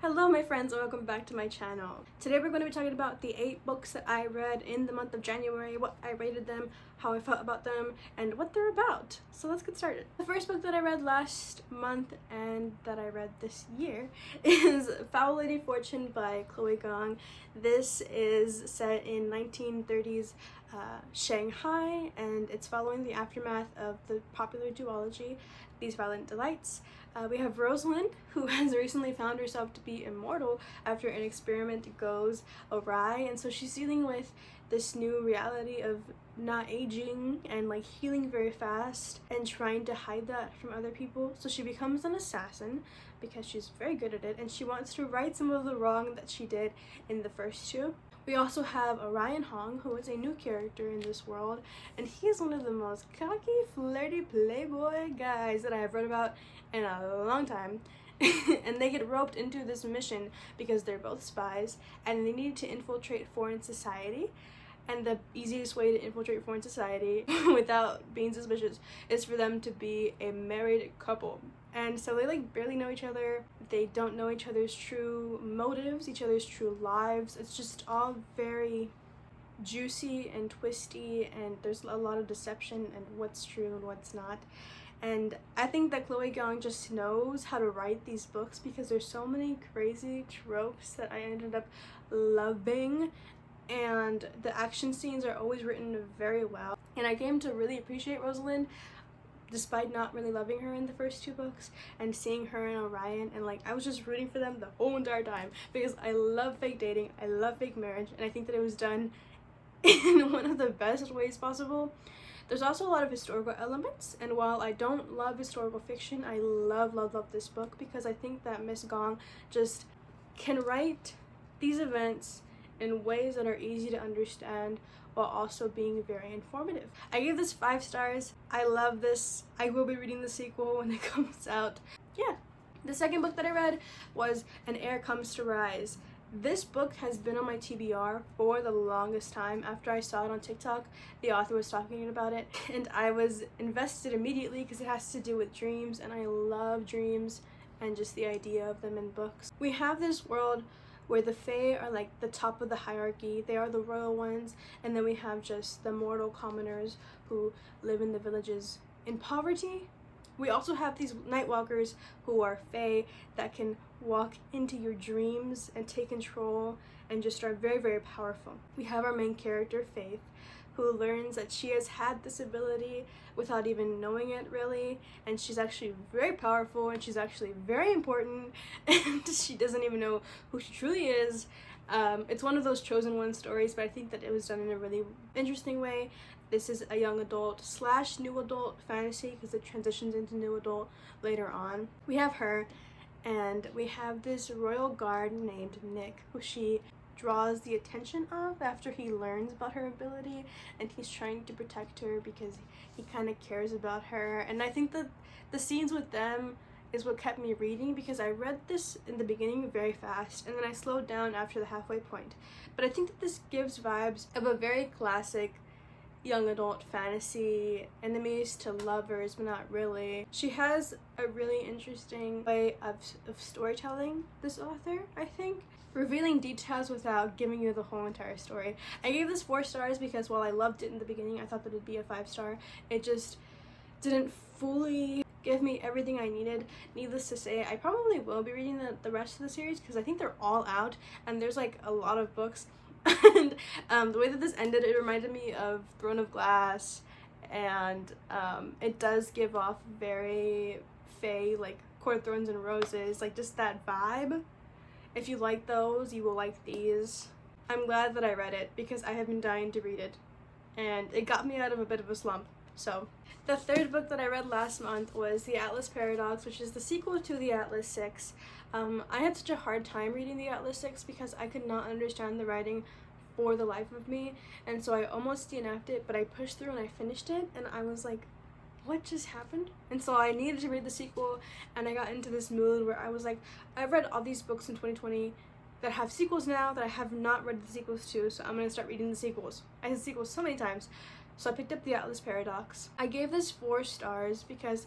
Hello my friends and welcome back to my channel. Today we're going to be talking about the 8 books that I read in the month of January, what I rated them, how I felt about them, and what they're about. So let's get started. The first book that I read last month and that I read this year is Foul Lady Fortune by Chloe Gong. This is set in 1930s Shanghai, and it's following the aftermath of the popular duology These Violent Delights. We have Rosalind, who has recently found herself to be immortal after an experiment goes awry, and so she's dealing with this new reality of not aging and like healing very fast and trying to hide that from other people. So she becomes an assassin because she's very good at it, and she wants to right some of the wrong that she did in the first two. We also have Orion Hong, who is a new character in this world, and he is one of the most cocky, flirty playboy guys that I have read about in a long time. And they get roped into this mission because they're both spies and they need to infiltrate foreign society. And the easiest way to infiltrate foreign society without being suspicious is for them to be a married couple. And so they like barely know each other. They don't know each other's true motives, each other's true lives. It's just all very juicy and twisty, and there's a lot of deception and what's true and what's not. And I think that Chloe Gong just knows how to write these books because there's so many crazy tropes that I ended up loving, and the action scenes are always written very well. And I came to really appreciate Rosalind despite not really loving her in the first 2 books, and seeing her and Orion, and like I was just rooting for them the whole entire time because I love fake dating, I love fake marriage, and I think that it was done in one of the best ways possible. There's also a lot of historical elements, and while I don't love historical fiction, I love this book because I think that Miss Gong just can write these events in ways that are easy to understand while also being very informative. I gave this 5 stars. I love this. I will be reading the sequel when it comes out. Yeah. The second book that I read was An Heir Comes to Rise. This book has been on my TBR for the longest time. After I saw it on TikTok, the author was talking about it, and I was invested immediately because it has to do with dreams, and I love dreams and just the idea of them in books. We have this world where the Fae are like the top of the hierarchy. They are the royal ones, and then we have just the mortal commoners who live in the villages in poverty. We also have these Nightwalkers who are Fae that can walk into your dreams and take control and just are very, very powerful. We have our main character, Faith, who learns that she has had this ability without even knowing it really, and she's actually very powerful, and she's actually very important, and she doesn't even know who she truly is. It's one of those chosen one stories, but I think that it was done in a really interesting way. This is a young adult / new adult fantasy because it transitions into new adult later on. We have her, and we have this royal guard named Nick, who she draws the attention of after he learns about her ability, and he's trying to protect her because he kind of cares about her. And I think that the scenes with them is what kept me reading because I read this in the beginning very fast and then I slowed down after the halfway point. But I think that this gives vibes of a very classic young adult fantasy, enemies to lovers, but not really. She has a really interesting way of storytelling, this author, I think, revealing details without giving you the whole entire story. I gave this 4 stars because while I loved it in the beginning, I thought that it'd be a 5-star. It just didn't fully give me everything I needed. Needless to say, I probably will be reading the rest of the series because I think they're all out and there's like a lot of books. And the way that this ended, it reminded me of Throne of Glass, and it does give off very Fae, like Court of Thorns and Roses, like just that vibe. If you like those, you will like these. I'm glad that I read it because I have been dying to read it, and it got me out of a bit of a slump. So the third book that I read last month was The Atlas Paradox, which is the sequel to The Atlas 6. I had such a hard time reading The Atlas 6 because I could not understand the writing for the life of me, and so I almost DNF'd it, but I pushed through and I finished it, and I was like, what just happened? And so I needed to read the sequel, and I got into this mood where I was like, I've read all these books in 2020 that have sequels now that I have not read the sequels to, so I'm gonna start reading the sequels. I had sequels so many times. So I picked up The Atlas Paradox. I gave this 4 stars because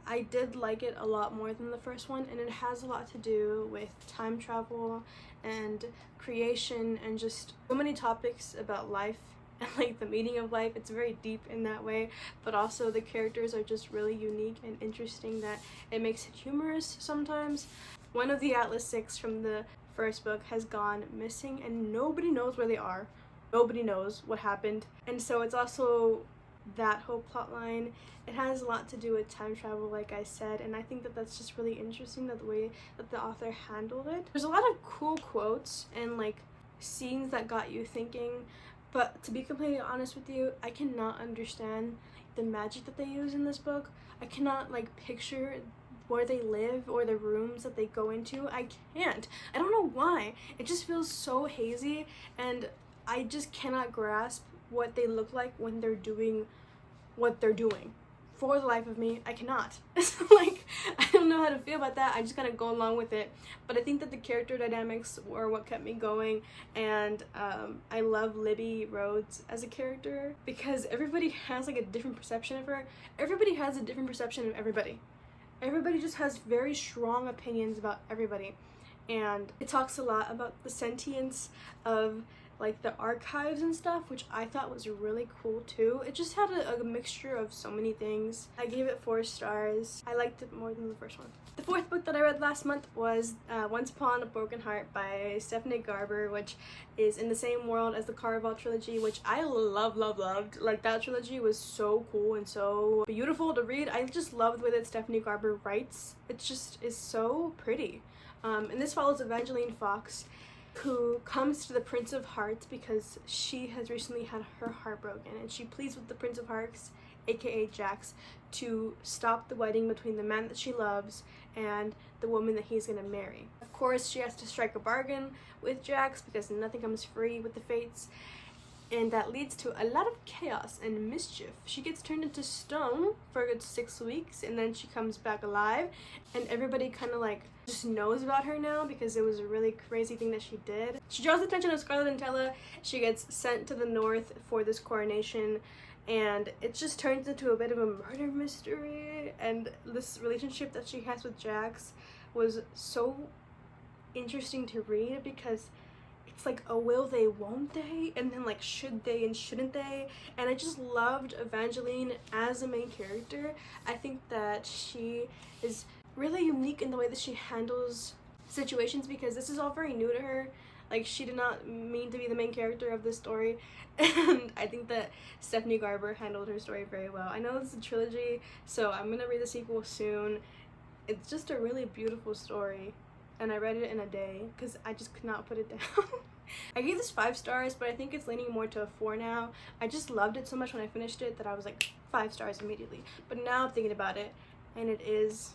I did like it a lot more than the first one, and it has a lot to do with time travel and creation and just so many topics about life and like the meaning of life. It's very deep in that way, but also the characters are just really unique and interesting that it makes it humorous sometimes. One of the Atlas Six from the first book has gone missing and nobody knows where they are. Nobody knows what happened, and so it's also that whole plot line. It has a lot to do with time travel, like I said, and I think that that's just really interesting, that the way that the author handled it. There's a lot of cool quotes and like scenes that got you thinking, but to be completely honest with you, I cannot understand the magic that they use in this book. I cannot like picture where they live or the rooms that they go into. I can't. I don't know why. It just feels so hazy, and I just cannot grasp what they look like when they're doing what they're doing. For the life of me, I cannot. So like, I don't know how to feel about that. I just kind of go along with it. But I think that the character dynamics were what kept me going, and I love Libby Rhodes as a character because everybody has like a different perception of her. Everybody has a different perception of everybody. Everybody just has very strong opinions about everybody, and it talks a lot about the sentience of like the archives and stuff, which I thought was really cool too. It just had a mixture of so many things. I gave it 4 stars. I liked it more than the first one. The fourth book that I read last month was Once Upon a Broken Heart by Stephanie Garber, which is in the same world as the Caraval trilogy, which I loved. Like, that trilogy was so cool and so beautiful to read. I just love the way that Stephanie Garber writes. It just is so pretty. And this follows Evangeline Fox, who comes to the Prince of Hearts because she has recently had her heart broken, and she pleads with the Prince of Hearts, aka Jax, to stop the wedding between the man that she loves and the woman that he's gonna marry. Of course, she has to strike a bargain with Jax because nothing comes free with the fates, and that leads to a lot of chaos and mischief. She gets turned into stone for a good 6 weeks, and then she comes back alive, and everybody kind of like just knows about her now because it was a really crazy thing that she did. She draws the attention of Scarlet Entella. She gets sent to the north for this coronation, and it just turns into a bit of a murder mystery, and this relationship that she has with Jax was so interesting to read because it's like a will they, won't they, and then like should they and shouldn't they, and I just loved Evangeline as a main character. I think that she is really unique in the way that she handles situations because this is all very new to her. Like, she did not mean to be the main character of this story, and I think that Stephanie Garber handled her story very well. I know it's a trilogy, so I'm gonna read the sequel soon. It's just a really beautiful story, and I read it in a day because I just could not put it down. I gave this 5 stars, but I think it's leaning more to a 4 now. I just loved it so much when I finished it that I was like 5 stars immediately. But now I'm thinking about it, and it is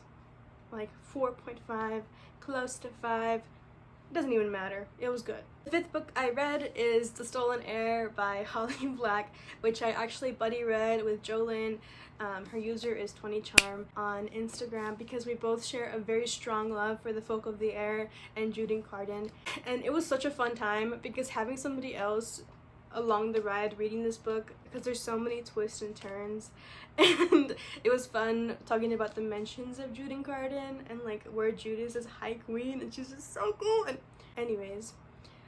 like 4.5, close to 5. It doesn't even matter. It was good. The 5th book I read is The Stolen Heir by Holly Black, which I actually buddy read with Jolyn. Her user is 20charm on Instagram because we both share a very strong love for the folk of the air and Juden Carden. And it was such a fun time because having somebody else along the ride reading this book, because there's so many twists and turns, and it was fun talking about the mentions of Juden Carden and like where Jude is as High Queen, and she's just so cool. And anyways,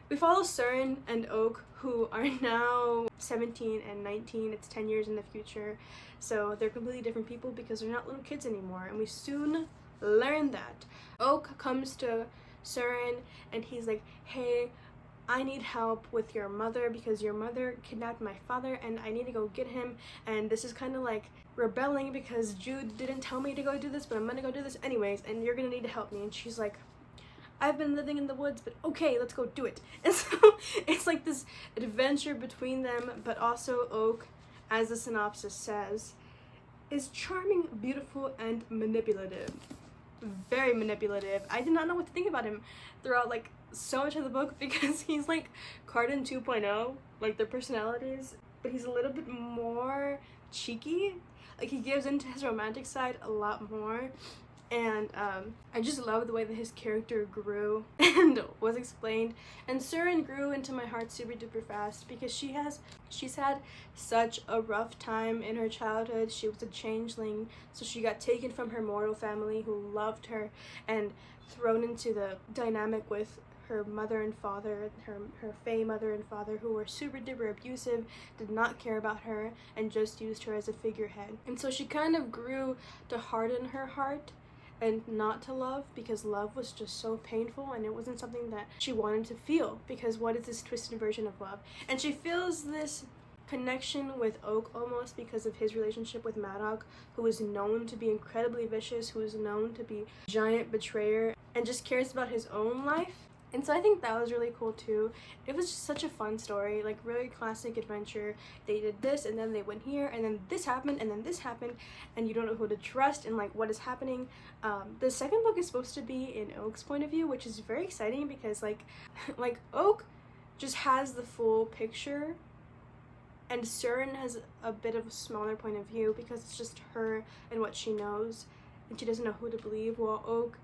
we follow Surin and Oak, who are now 17 and 19. It's 10 years in the future, so they're completely different people because they're not little kids anymore, and we soon learn that. Oak comes to Surin and he's like, hey, I need help with your mother because your mother kidnapped my father and I need to go get him, and this is kind of like rebelling because Jude didn't tell me to go do this, but I'm gonna go do this anyways, and you're gonna need to help me. And she's like, I've been living in the woods, but okay, let's go do it. And so it's like this adventure between them, but also Oak, as the synopsis says, is charming, beautiful, and manipulative. Very manipulative. I did not know what to think about him throughout like so much of the book because he's like Carden 2.0, like their personalities, but he's a little bit more cheeky. Like, he gives into his romantic side a lot more, And I just love the way that his character grew and was explained. And Surin grew into my heart super duper fast because she's had such a rough time in her childhood. She was a changeling, so she got taken from her mortal family who loved her and thrown into the dynamic with her mother and father, her Fae mother and father, who were super duper abusive, did not care about her, and just used her as a figurehead. And so she kind of grew to harden her heart and not to love, because love was just so painful and it wasn't something that she wanted to feel, because what is this twisted version of love? And she feels this connection with Oak almost because of his relationship with Maddock, who is known to be incredibly vicious, who is known to be a giant betrayer, and just cares about his own life. And so I think that was really cool too. It was just such a fun story, like really classic adventure. They did this and then they went here and then this happened and then this happened, and you don't know who to trust and like what is happening. The second book is supposed to be in Oak's point of view, which is very exciting because like Oak just has the full picture and Surin has a bit of a smaller point of view because it's just her and what she knows, and she doesn't know who to believe, while Oak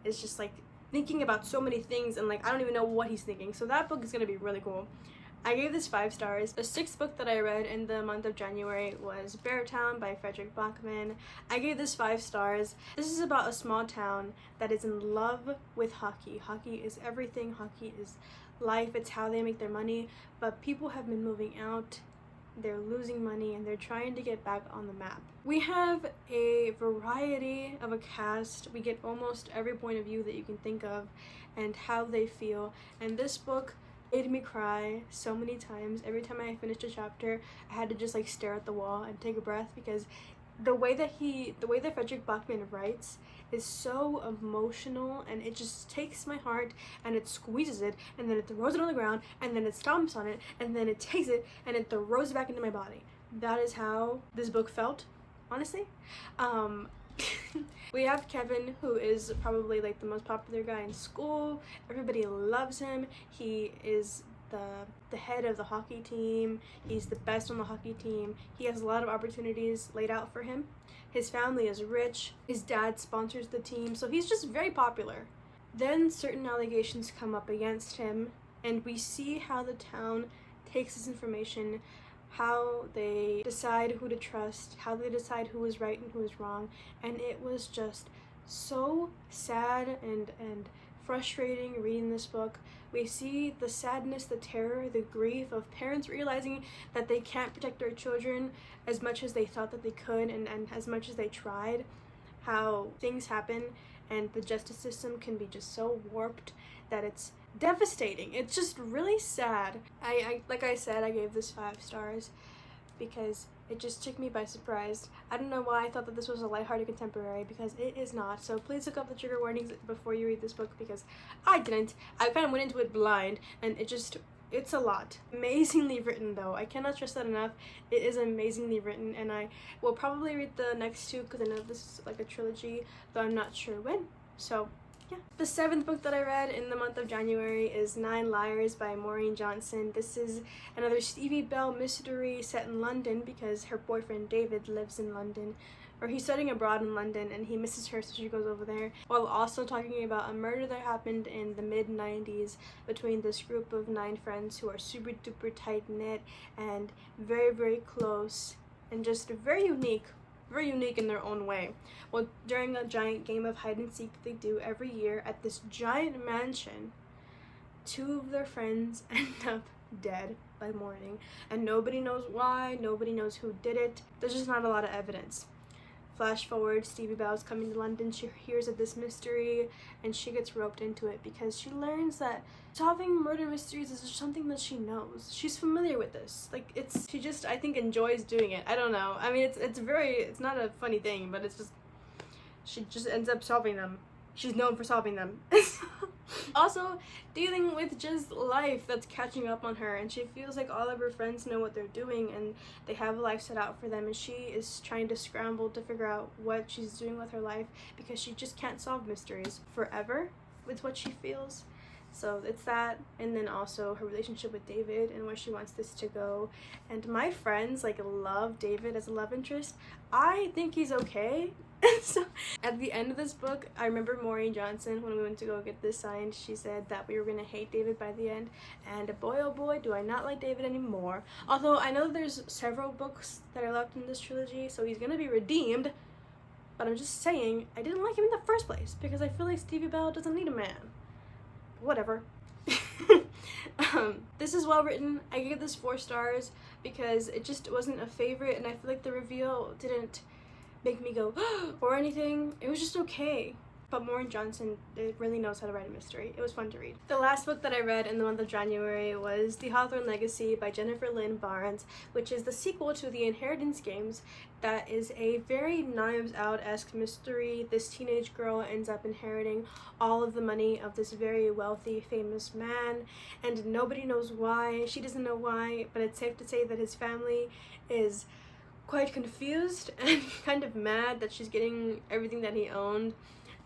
is just like thinking about so many things and like I don't even know what he's thinking. So that book is gonna be really cool. I gave this 5 stars. The 6th book that I read in the month of January was Beartown by Frederick Bachman. I gave this 5 stars. This is about a small town that is in love with hockey. Hockey is everything. Hockey is life. It's how they make their money. But people have been moving out. They're losing money and they're trying to get back on the map. We have a variety of a cast. We get almost every point of view that you can think of and how they feel. And this book made me cry so many times. Every time I finished a chapter, I had to just like stare at the wall and take a breath, because the way that Frederick Bachman writes is so emotional, and it just takes my heart and it squeezes it, and then it throws it on the ground, and then it stomps on it, and then it takes it and it throws it back into my body. That is how this book felt, honestly. We have Kevin, who is probably like the most popular guy in school. Everybody loves him. He is the head of the hockey team. He's the best on the hockey team. He has a lot of opportunities laid out for him. His family is rich. His dad sponsors the team, so he's just very popular. Then certain allegations come up against him, and we see how the town takes this information, how they decide who to trust, how they decide who is right and who is wrong. And it was just so sad and frustrating reading this book. We see the sadness, the terror, the grief of parents realizing that they can't protect their children as much as they thought that they could, and as much as they tried. How things happen and the justice system can be just so warped that it's devastating. It's just really sad. I like I said, I gave this 5 stars because it just took me by surprise. I don't know why I thought that this was a lighthearted contemporary, because it is not. So please look up the trigger warnings before you read this book, because I didn't. I kind of went into it blind, and it's a lot. Amazingly written though. I cannot stress that enough. It is amazingly written, and I will probably read the next 2 because I know this is like a trilogy, though I'm not sure when. So yeah. The 7th book that I read in the month of January is 9 Liars by Maureen Johnson. This is another Stevie Bell mystery set in London, because her boyfriend David lives in London, or he's studying abroad in London, and he misses her, so she goes over there, while also talking about a murder that happened in the mid-90s between this group of 9 friends who are super duper tight-knit and very, very close and just very unique in their own way. Well, during a giant game of hide and seek they do every year at this giant mansion, 2 of their friends end up dead by morning, and nobody knows why, nobody knows who did it. There's just not a lot of evidence. Flash forward, Stevie Bell's coming to London. She hears of this mystery and she gets roped into it because she learns that solving murder mysteries is just something that she knows. She's familiar with this. Like, she just, I think, enjoys doing it. I don't know. I mean, it's not a funny thing, but it's just, she just ends up solving them. She's known for solving them. Also, dealing with just life that's catching up on her, and she feels like all of her friends know what they're doing and they have a life set out for them, and she is trying to scramble to figure out what she's doing with her life because she just can't solve mysteries forever with what she feels. So it's that, and then also her relationship with David and where she wants this to go. And my friends like love David as a love interest. I think he's okay. So at the end of this book, I remember Maureen Johnson, when we went to go get this signed, she said that we were gonna hate David by the end, and boy oh boy do I not like David anymore. Although I know there's several books that are left in this trilogy, so he's gonna be redeemed, but I'm just saying I didn't like him in the first place because I feel like Stevie Bell doesn't need a man. Whatever. This is well written. I give this 4 stars because it just wasn't a favorite, and I feel like the reveal didn't make me go or anything. It was just okay. But Maureen Johnson really knows how to write a mystery. It was fun to read. The last book that I read in the month of January was The Hawthorne Legacy by Jennifer Lynn Barnes, which is the sequel to the Inheritance games. That is a very Knives Out-esque mystery. This teenage girl ends up inheriting all of the money of this very wealthy, famous man, and nobody knows why. She doesn't know why, but it's safe to say that his family is quite confused and kind of mad that she's getting everything that he owned.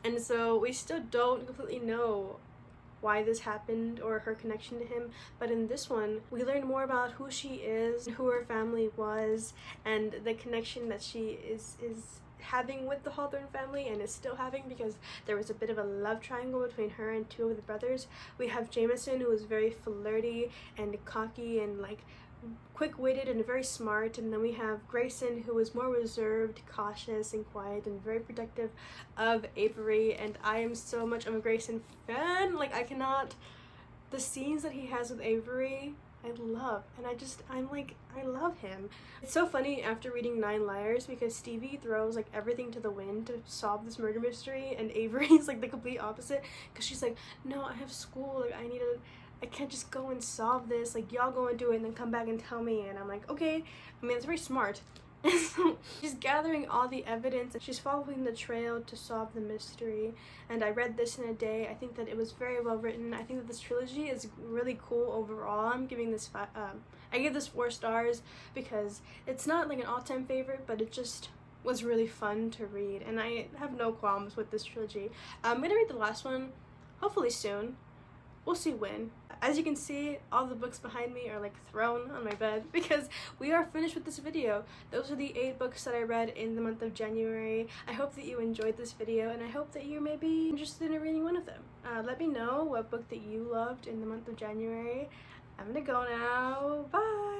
And so we still don't completely know why this happened or her connection to him, but in this one we learn more about who she is, who her family was, and the connection that she is having with the Hawthorne family and is still having, because there was a bit of a love triangle between her and 2 of the brothers. We have Jameson, who is very flirty and cocky and like quick-witted and very smart, and then we have Grayson, who is more reserved, cautious, and quiet, and very protective of Avery. And I am so much of a Grayson fan. Like, I cannot, the scenes that he has with Avery I love, and I love him. It's so funny after reading 9 Liars, because Stevie throws like everything to the wind to solve this murder mystery, and Avery's like the complete opposite, because she's like, no, I have school, like I can't just go and solve this, like y'all go and do it and then come back and tell me. And I'm like, okay. I mean, it's very smart. So she's gathering all the evidence and she's following the trail to solve the mystery, and I read this in a day. I think that it was very well written. I think that this trilogy is really cool overall. I'm giving this I give this 4 stars because it's not like an all-time favorite, but it just was really fun to read, and I have no qualms with this trilogy. I'm gonna read the last one hopefully soon. We'll see when. As you can see, all the books behind me are like thrown on my bed because we are finished with this video. Those are the 8 books that I read in the month of January. I hope that you enjoyed this video, and I hope that you may be interested in reading one of them. Let me know what book that you loved in the month of January. I'm gonna go now. Bye!